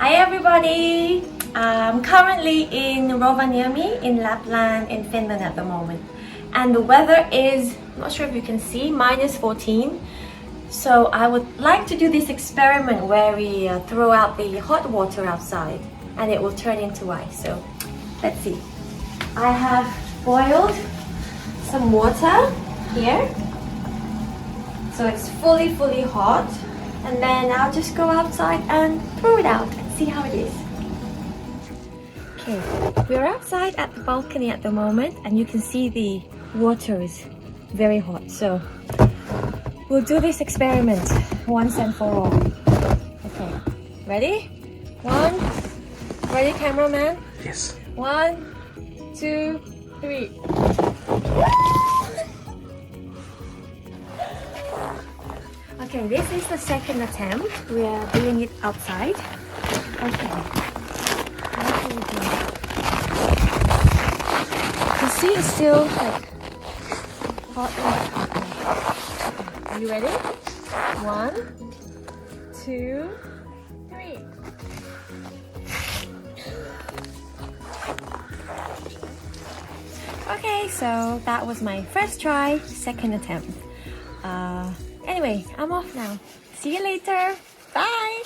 Hi everybody! I'm currently in Rovaniemi in Lapland in Finland at the moment. And the weather is, I'm not sure if you can see, minus 14. So I would like to do this experiment where we throw out the hot water outside and it will turn into ice. So let's see. I have boiled some water here. So it's fully hot. And then I'll just go outside and throw it out and see how it is. Okay, we're outside at the balcony at the moment and you can see the water is very hot. So we'll do this experiment once and for all. Okay, ready? Ready cameraman? Yes. 1, 2, 3. Okay, this is the second attempt. We are doing it outside. Okay. What do we do? You see it's still like hot and hot. Are you ready? 1, 2, 3. Okay, so that was my first try, second attempt. Anyway, I'm off now. See you later. Bye!